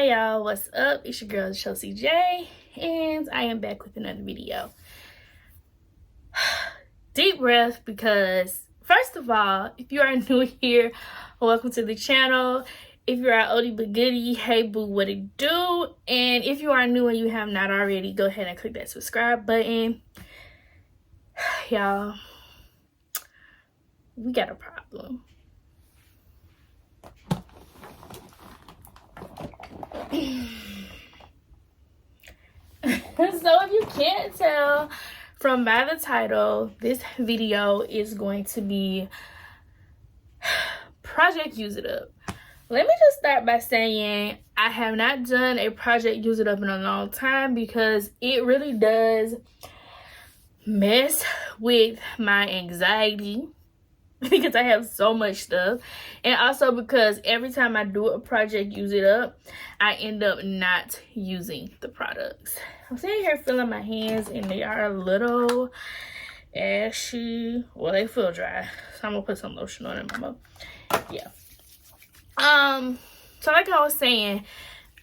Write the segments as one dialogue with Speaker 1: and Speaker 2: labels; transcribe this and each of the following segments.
Speaker 1: Hey y'all, what's up? It's your girl Chelsea J, and I am back with another video. Deep breath, because first of all, if you are new here, welcome to the channel. If you're an oldie but goodie, hey boo, what it do? And if you are new and you have not already, go ahead and click that subscribe button. Y'all, we got a problem. So if you can't tell from by the title, this video is going to be Project Use It Up. Let me just start by saying I have not done a Project Use It Up in a long time because it really does mess with my anxiety because I have so much stuff, and also because every time I do a Project Use It Up, I end up not using the products. I'm sitting here feeling my hands and they are a little ashy. Well, they feel dry, so I'm gonna put some lotion on it, mama. Yeah. So like I was saying,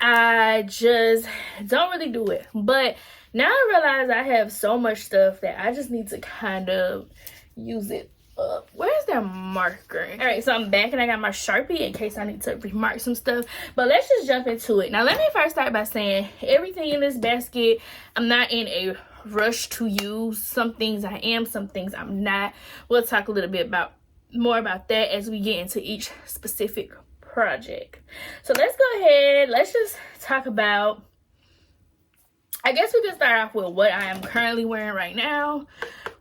Speaker 1: I just don't really do it, but now I realize I have so much stuff that I just need to kind of use it up. Where's that marker? All right, so I'm back and I got my Sharpie in case I need to remark some stuff, but let's just jump into it. Now let me first start by saying everything in this basket, I'm not in a rush to use. Some things I am, some things I'm not. We'll talk a little bit more about that as we get into each specific project. So let's go ahead, let's just talk about, I guess we can start off with what I am currently wearing right now,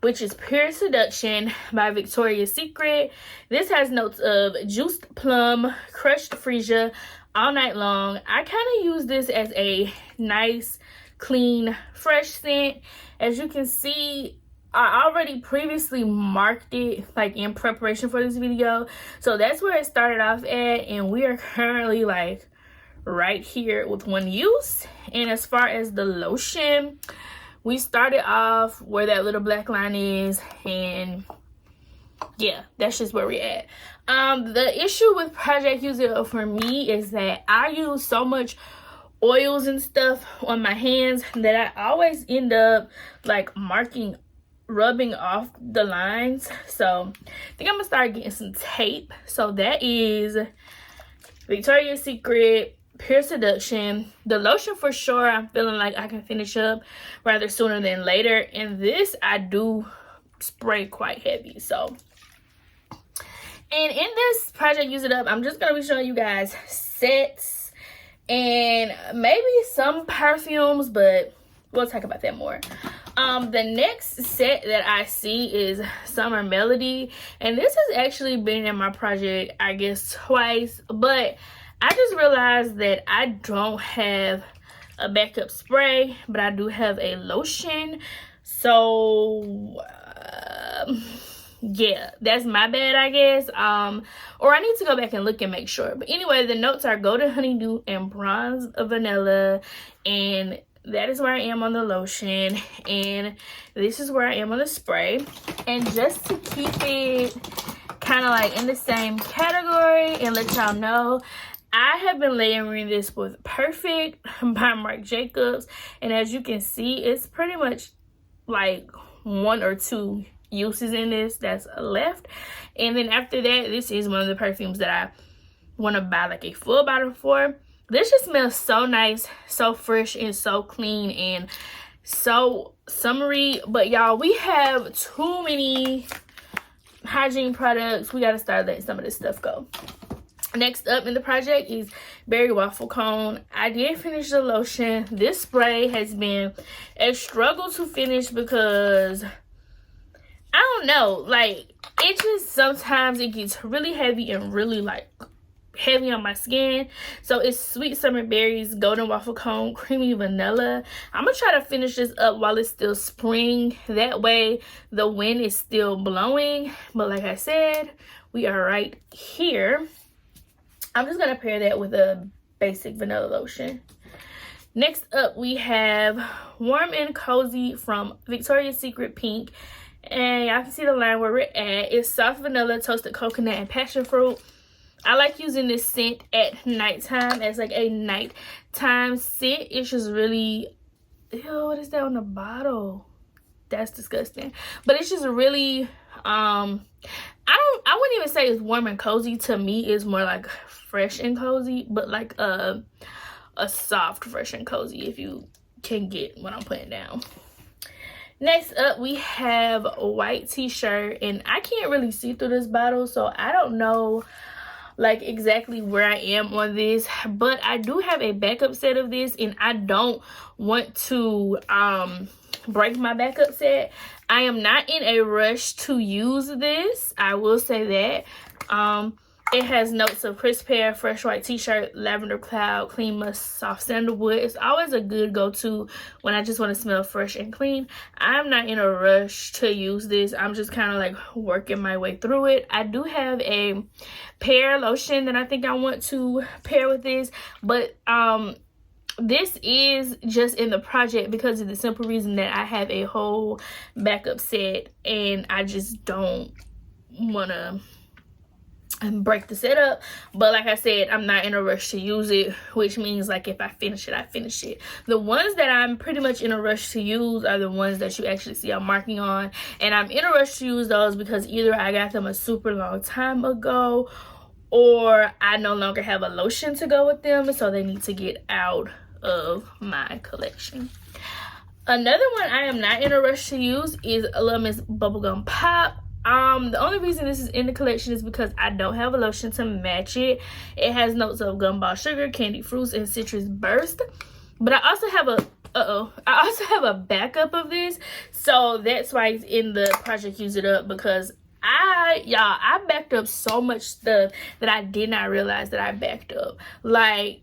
Speaker 1: which is Pure Seduction by Victoria's Secret. This has notes of juiced plum, crushed freesia, all night long. I kind of use this as a nice, clean, fresh scent. As you can see, I already previously marked it like in preparation for this video. So that's where it started off at, and we are currently like right here with one use. And as far as the lotion, we started off where that little black line is, and yeah, that's just where we're at. The issue with Project Use It Up for me is that I use so much oils and stuff on my hands that I always end up like rubbing off the lines. So I think I'm gonna start getting some tape. So that is Victoria's Secret Pure Seduction. The lotion for sure, I'm feeling like I can finish up rather sooner than later, and this I do spray quite heavy. So, and in this Project Use It Up, I'm just gonna be showing you guys sets and maybe some perfumes, but we'll talk about that more. The next set that I see is Summer Melody, and this has actually been in my project I guess twice, but I just realized that I don't have a backup spray, but I do have a lotion. So yeah, that's my bad, I guess. Or I need to go back and look and make sure. But anyway, the notes are Golden Honeydew and Bronze Vanilla, and that is where I am on the lotion, and this is where I am on the spray. And just to keep it kind of like in the same category and let y'all know, I have been layering this with Perfect by Marc Jacobs, and as you can see, it's pretty much like one or two uses in this that's left. And then after that, this is one of the perfumes that I want to buy like a full bottle for. This just smells so nice, so fresh, and so clean, and so summery. But y'all, we have too many hygiene products. We got to start letting some of this stuff go. Next up in the project is Berry Waffle Cone. I did finish the lotion. This spray has been a struggle to finish because I don't know, like it just sometimes it gets really heavy and really like heavy on my skin. So it's Sweet Summer Berries, Golden Waffle Cone, Creamy Vanilla. I'm gonna try to finish this up while it's still spring, that way the wind is still blowing. But like I said, we are right here. I'm just gonna pair that with a basic vanilla lotion. Next up, we have Warm and Cozy from Victoria's Secret Pink, and y'all can see the line where we're at. It's soft vanilla, toasted coconut, and passion fruit. I like using this scent at nighttime as like a nighttime scent. It's just really, ew, what is that on the bottle? That's disgusting. But it's just really, I wouldn't even say it's warm and cozy. To me, it's more like fresh and cozy, but like a soft fresh and cozy, if you can get what I'm putting down. Next up, we have a white t-shirt, and I can't really see through this bottle, so I don't know like exactly where I am on this, but I do have a backup set of this, and I don't want to break my backup set. I am not in a rush to use this, I will say that. It has notes of crisp pear, fresh white t-shirt, lavender cloud, clean musk, soft sandalwood. It's always a good go-to when I just want to smell fresh and clean. I'm not in a rush to use this. I'm just kind of like working my way through it. I do have a pear lotion that I think I want to pair with this, but this is just in the project because of the simple reason that I have a whole backup set and I just don't want to break the setup. But like I said, I'm not in a rush to use it, which means like if I finish it, I finish it. The ones that I'm pretty much in a rush to use are the ones that you actually see I'm marking on, and I'm in a rush to use those because either I got them a super long time ago or I no longer have a lotion to go with them, so they need to get out of my collection. Another one I am not in a rush to use is a Little Miss Bubblegum Pop. The only reason this is in the collection is because I don't have a lotion to match it. It has notes of gumball sugar, candied fruits, and citrus burst. But I also have a backup of this, so that's why it's in the project Use It Up, because I backed up so much stuff that I did not realize that I backed up. Like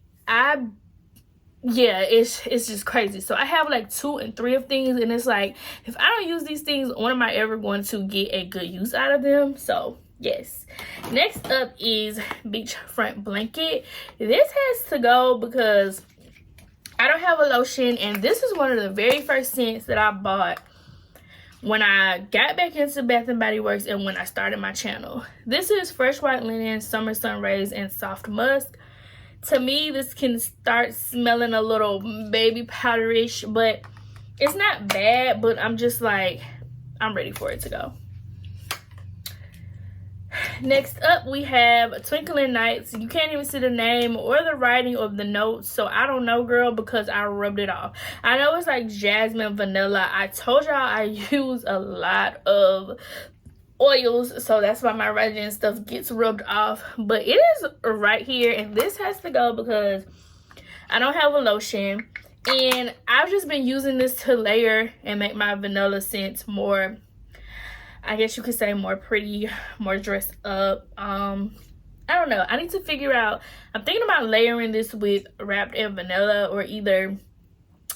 Speaker 1: it's just crazy. So I have like 2 and 3 of things, and it's like, if I don't use these things, when am I ever going to get a good use out of them? So yes. Next up is beachfront blanket. This has to go because I don't have a lotion, and this is one of the very first scents that I bought when I got back into Bath and Body Works and when I started my channel. This is Fresh White Linen, Summer Sun Rays, and Soft Musk. To me, this can start smelling a little baby powderish, but it's not bad, but I'm just like, I'm ready for it to go. Next up, we have Twinkling Nights. You can't even see the name or the writing of the notes, so I don't know, girl, because I rubbed it off. I know it's like jasmine vanilla. I told y'all I use a lot of oils, so that's why my resin stuff gets rubbed off, but it is right here, and this has to go because I don't have a lotion, and I've just been using this to layer and make my vanilla scents more, I guess you could say, more pretty, more dressed up. I don't know, I need to figure out, I'm thinking about layering this with Wrapped in Vanilla or either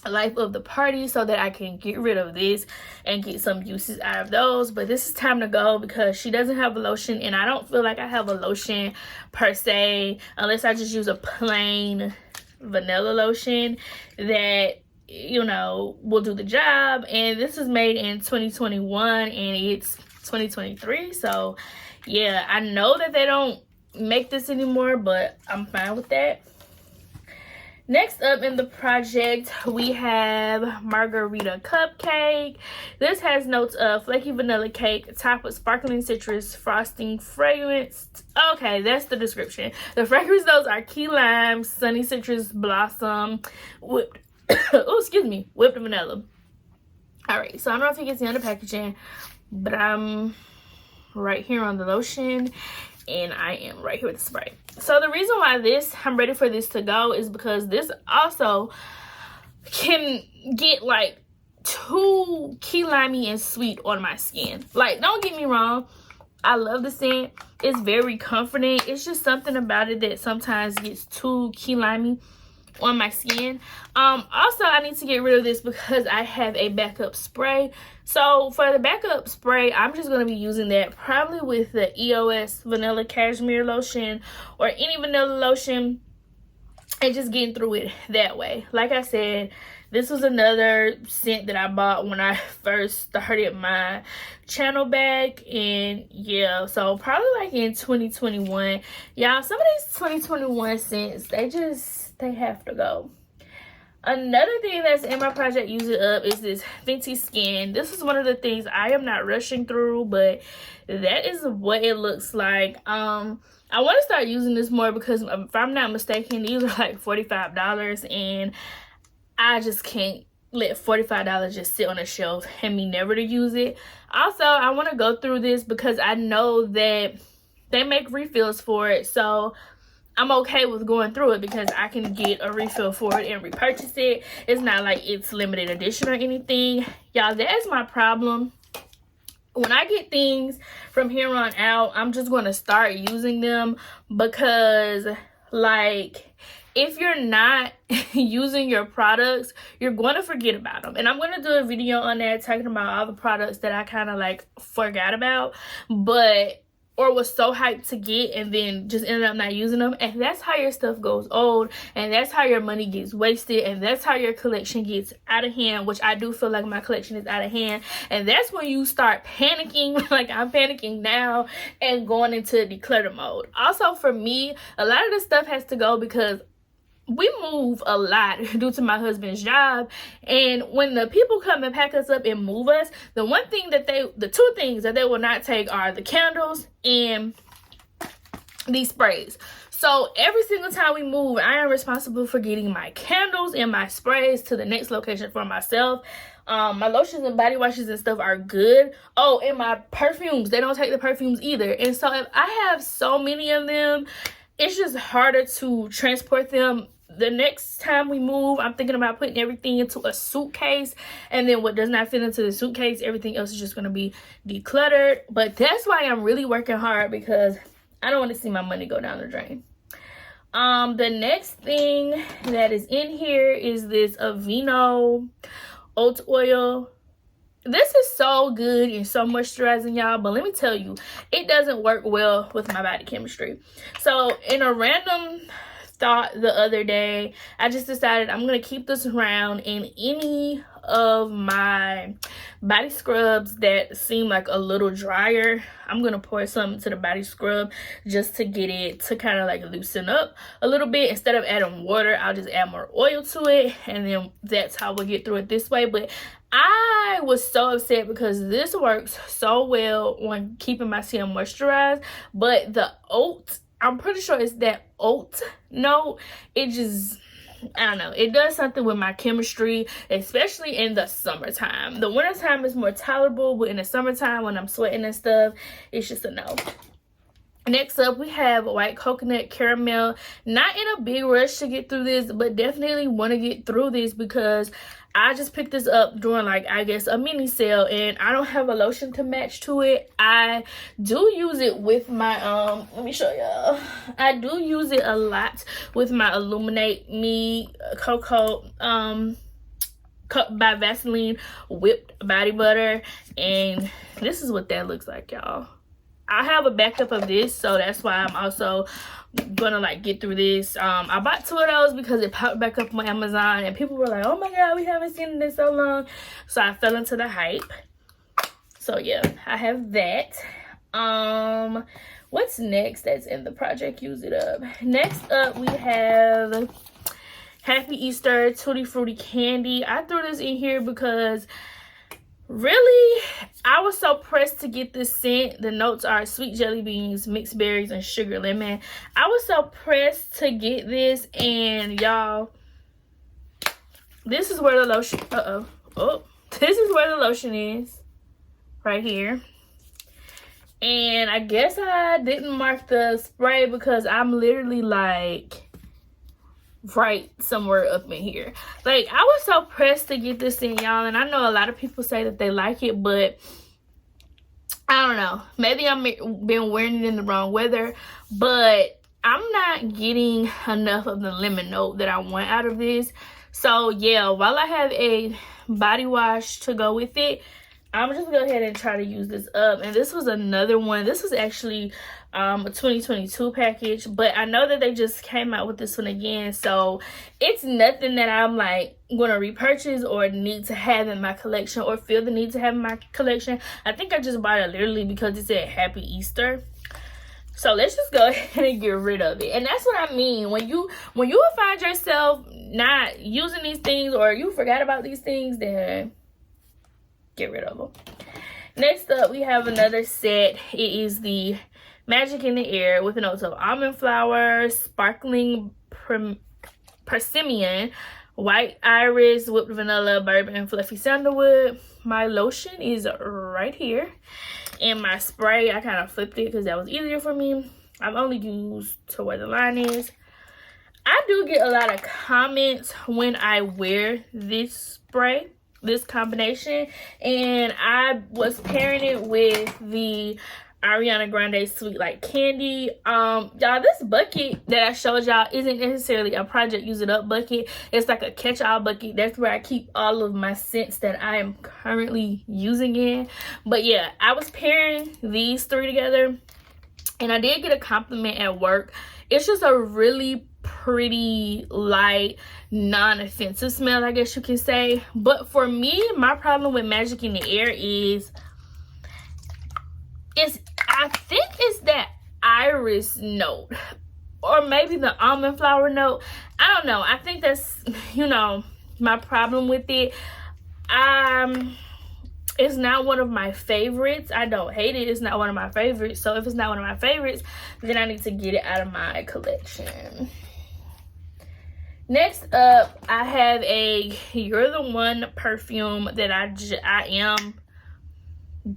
Speaker 1: Life of the Party, so that I can get rid of this and get some uses out of those. But this is time to go because she doesn't have a lotion, and I don't feel like I have a lotion per se, unless I just use a plain vanilla lotion that, you know, will do the job. And this is made in 2021 and it's 2023, so yeah, I know that they don't make this anymore, but I'm fine with that. Next up in the project, we have Margarita Cupcake. This has notes of flaky vanilla cake, topped with sparkling citrus frosting, fragrance. Okay, that's the description. The fragrance notes are key lime, sunny citrus blossom, whipped, whipped vanilla. All right, so I don't know if you can see on the packaging, but I'm right here on the lotion, and I am right here with the spray. So the reason why I'm ready for this to go is because this also can get like too key limey and sweet on my skin. Like, don't get me wrong, I love the scent. It's very comforting. It's just something about it that sometimes gets too key limey on my skin. Also, I need to get rid of this because I have a backup spray. So for the backup spray, I'm just going to be using that probably with the EOS Vanilla Cashmere Lotion or any vanilla lotion and just getting through it that way. Like I said, This was another scent that I bought when I first started my channel back. And yeah, so probably like in 2021. Y'all, some of these 2021 scents, they have to go. Another thing that's in my project Use It Up is this Fenty Skin. This is one of the things I am not rushing through, but that is what it looks like. I want to start using this more because if I'm not mistaken, these are like $45, and I just can't let $45 just sit on a shelf and me never to use it. Also, I want to go through this because I know that they make refills for it, so I'm okay with going through it because I can get a refill for it and repurchase it. It's not like it's limited edition or anything. Y'all, that's my problem. When I get things from here on out, I'm just going to start using them because, like, if you're not using your products, you're going to forget about them. And I'm going to do a video on that talking about all the products that I kind of, like, forgot about. Or was so hyped to get and then just ended up not using them. And that's how your stuff goes old, and that's how your money gets wasted, and that's how your collection gets out of hand, which I do feel like my collection is out of hand. And that's when you start panicking, like I'm panicking now, and going into declutter mode. Also, for me, a lot of this stuff has to go because we move a lot due to my husband's job, and when the people come and pack us up and move us, the two things that they will not take are the candles and these sprays. So every single time we move, I am responsible for getting my candles and my sprays to the next location for myself. My lotions and body washes and stuff are good. Oh, and my perfumes, they don't take the perfumes either. And so if I have so many of them, it's just harder to transport them. The next time we move, I'm thinking about putting everything into a suitcase, and then what does not fit into the suitcase, everything else is just going to be decluttered. But that's why I'm really working hard, because I don't want to see my money go down the drain. The next thing that is in here is this Aveeno oat oil. This is so good and so moisturizing, y'all, but let me tell you, it doesn't work well with my body chemistry. So in a random thought the other day, I just decided I'm going to keep this around, and any of my body scrubs that seem like a little drier, I'm going to pour some into the body scrub just to get it to kind of like loosen up a little bit. Instead of adding water, I'll just add more oil to it, and then that's how we'll get through it this way. But I was so upset because this works so well on keeping my skin moisturized, but the oat, I'm pretty sure it's that oat note, it just, I don't know, it does something with my chemistry, especially in the summertime. The wintertime is more tolerable, but in the summertime when I'm sweating and stuff, it's just a no. Next up, we have white coconut caramel. Not in a big rush to get through this, but definitely want to get through this because I just picked this up during, like, I guess a mini sale, and I don't have a lotion to match to it. I do use it with my let me show y'all. I do use it a lot with my Illuminate Me Cocoa by Vaseline whipped body butter, and this is what that looks like, y'all. I have a backup of this, so that's why I'm also gonna like get through this. I bought 2 of those because it popped back up on Amazon, and people were like, oh my god, we haven't seen it in so long, so I fell into the hype. So yeah, I have that. What's next that's in the project Use It Up? Next up, we have Happy Easter Tutti Frutti candy. I threw this in here because really, I was so pressed to get this scent. The notes are sweet jelly beans, mixed berries, and sugar lemon. I was so pressed to get this, and y'all, this is where the lotion, this is where the lotion is, right here. And I guess I didn't mark the spray because I'm literally like right somewhere up in here. Like, I was so pressed to get this in, y'all, and I know a lot of people say that they like it, but I don't know, maybe I'm been wearing it in the wrong weather, but I'm not getting enough of the lemon note that I want out of this. So yeah, while I have a body wash to go with it, I'm just gonna go ahead and try to use this up. And this was another one. This was actually a 2022 package, but I know that they just came out with this one again, so it's nothing that I'm like gonna repurchase or need to have in my collection or feel the need to have in my collection. I think I just bought it literally because it said Happy Easter. So let's just go ahead and get rid of it. And that's what I mean. When you find yourself not using these things or you forgot about these things, then get rid of them. Next up, we have another set. It is the Magic in the Air with notes of almond flour, sparkling persimmon, white iris, whipped vanilla, bourbon, and fluffy sandalwood. My lotion is right here. And my spray, I kind of flipped it because that was easier for me. I've only used to where the line is. I do get a lot of comments when I wear this spray, this combination. And I was pairing it with the Ariana Grande Sweet Like Candy. Y'all, this bucket that I showed y'all isn't necessarily a Project Use It Up bucket. It's like a catch-all bucket. That's where I keep all of my scents that I am currently using in. But yeah, I was pairing these three together, and I did get a compliment at work. It's just a really pretty, light, non-offensive smell, I guess you can say. But for me, my problem with Magic in the Air is I think it's that iris note or maybe the almond flour note. I don't know. I think that's, you know, my problem with it. It's not one of my favorites. I don't hate it. It's not one of my favorites. So if it's not one of my favorites, then I need to get it out of my collection. Next up, I have a You're the One perfume that I am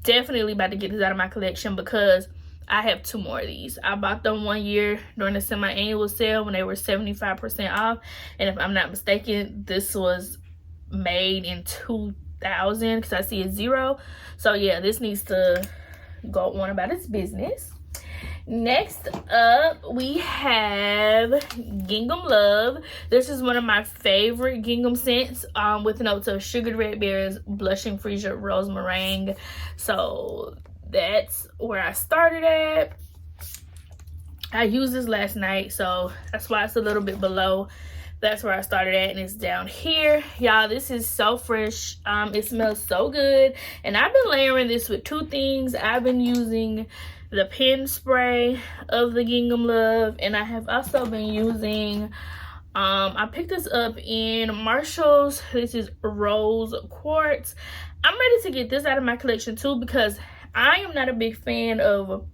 Speaker 1: definitely about to get this out of my collection because I have 2 more of these. I bought them 1 year during the semi-annual sale when they were 75% off, and if I'm not mistaken, this was made in 2000 because I see a 0. So yeah, this needs to go on about its business. Next up, we have Gingham Love. This is one of my favorite gingham scents, with notes of sugared red berries, blushing freesia, rose meringue. So that's where I started at. I used this last night, so that's why it's a little bit below. That's where I started at, and it's down here. Y'all, this is so fresh. It smells so good, and I've been layering this with 2 things. I've been using the pen spray of the Gingham Love, and I have also been using I picked this up in Marshall's. This is Rose Quartz. I'm ready to get this out of my collection too because I am not a big fan of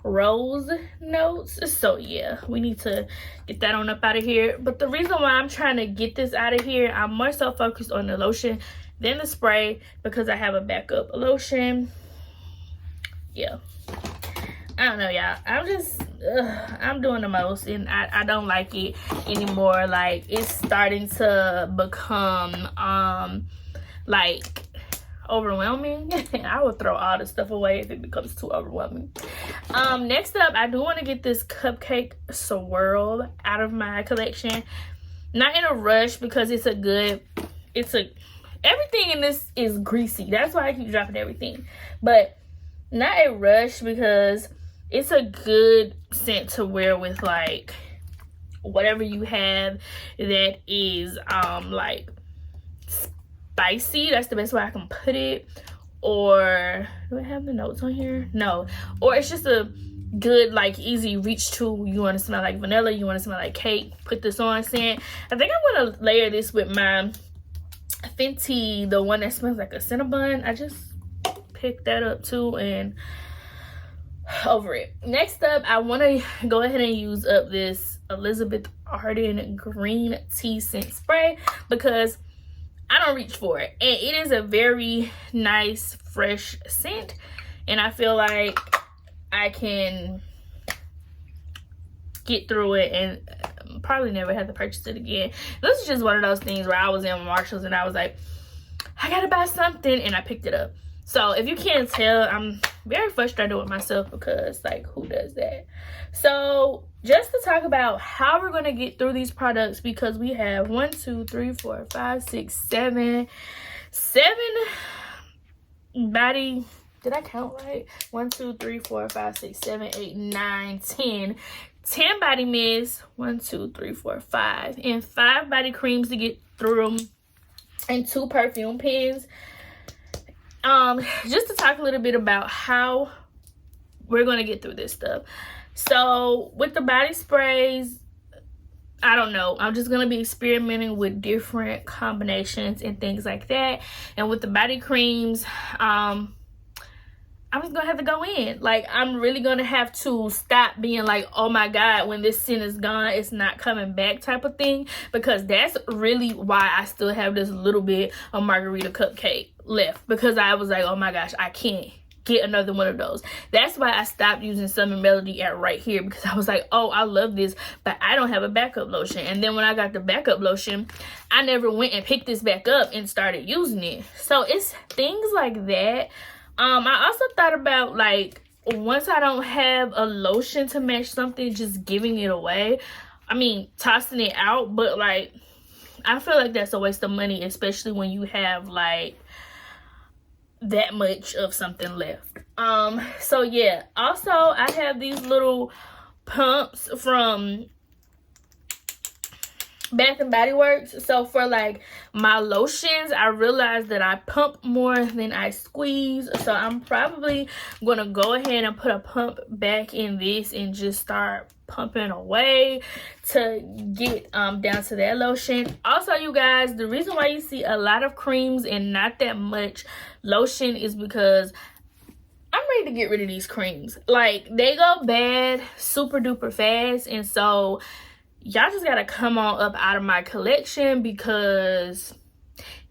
Speaker 1: rose notes. So yeah, we need to get that on up out of here. But the reason why I'm trying to get this out of here, I'm more so focused on the lotion than the spray because I have a backup lotion. Yeah, I don't know, y'all. I'm doing the most, and I don't like it anymore. Like, it's starting to become like overwhelming. I would throw all this stuff away if it becomes too overwhelming. Next up, I do want to get this cupcake swirl out of my collection. Not in a rush because everything in this is greasy. That's why I keep dropping everything. But not a rush because it's a good scent to wear with like whatever you have that is like spicy. That's the best way I can put it. Or do I have the notes on here? No. Or it's just a good like easy reach to. You want to smell like vanilla, you want to smell like cake, put this on scent. I think I'm gonna layer this with my Fenty, the one that smells like a Cinnabon. I just picked that up too, and over it. Next up, I want to go ahead and use up this Elizabeth Arden green tea scent spray because I don't reach for it, and it is a very nice fresh scent, and I feel like I can get through it and probably never have to purchase it again. This is just one of those things where I was in Marshall's and I was like, I gotta buy something, and I picked it up. So if you can't tell, I'm very frustrated with myself because like, who does that? So just to talk about how we're gonna get through these products, because we have 1, 2, 3, 4, 5, 6, 7 body Did I count right? 1, 2, 3, 4, 5, 6, 7, 8, 9, 10. 10 body mists. 1, 2, 3, 4, 5. And 5 body creams to get through them. And 2 perfume pens. Just to talk a little bit about how we're going to get through this stuff. So with the body sprays, I don't know. I'm just going to be experimenting with different combinations and things like that. And with the body creams, I'm just going to have to go in. Like, I'm really going to have to stop being like, oh my God, when this scent is gone, it's not coming back type of thing. Because that's really why I still have this little bit of Margarita cupcake left. Because I was like, oh my gosh, I can't get another one of those. That's why I stopped using Summer Melody at right here, because I was like, oh, I love this, but I don't have a backup lotion. And then when I got the backup lotion, I never went and picked this back up and started using it. So it's things like that. I also thought about, like, once I don't have a lotion to match something, just giving it away. I mean, tossing it out, but like, I feel like that's a waste of money, especially when you have like that much of something left. So yeah, also I have these little pumps from Bath and Body Works. So for like my lotions, I realized that I pump more than I squeeze, so I'm probably gonna go ahead and put a pump back in this and just start pumping away to get down to that lotion. Also, you guys, the reason why you see a lot of creams and not that much lotion is because I'm ready to get rid of these creams. Like, they go bad super duper fast, and so y'all just gotta come on up out of my collection, because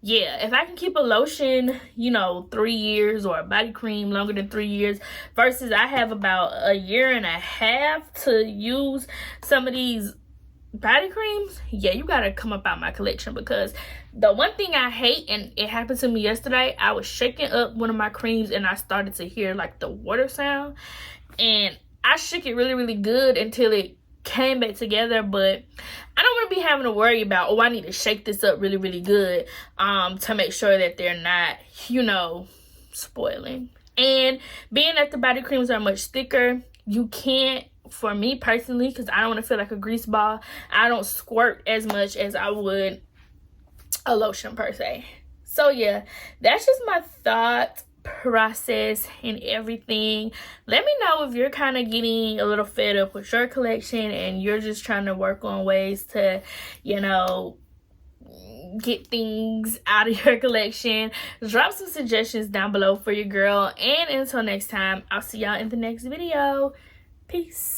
Speaker 1: yeah, if I can keep a lotion, you know, 3 years, or a body cream longer than 3 years, versus I have about 1.5 years to use some of these body creams, yeah, you gotta come up out my collection. Because the one thing I hate, and it happened to me yesterday, I was shaking up one of my creams and I started to hear like the water sound, and I shook it really, really good until it came back together. But I don't want to be having to worry about, oh, I need to shake this up really, really good to make sure that they're not, you know, spoiling. And being that the body creams are much thicker, you can't, for me personally, because I don't want to feel like a grease ball, I don't squirt as much as I would a lotion per se. So yeah, that's just my thought process and everything. Let me know if you're kind of getting a little fed up with your collection and you're just trying to work on ways to, you know, get things out of your collection. Drop some suggestions down below for your girl, and until next time, I'll see y'all in the next video. Peace.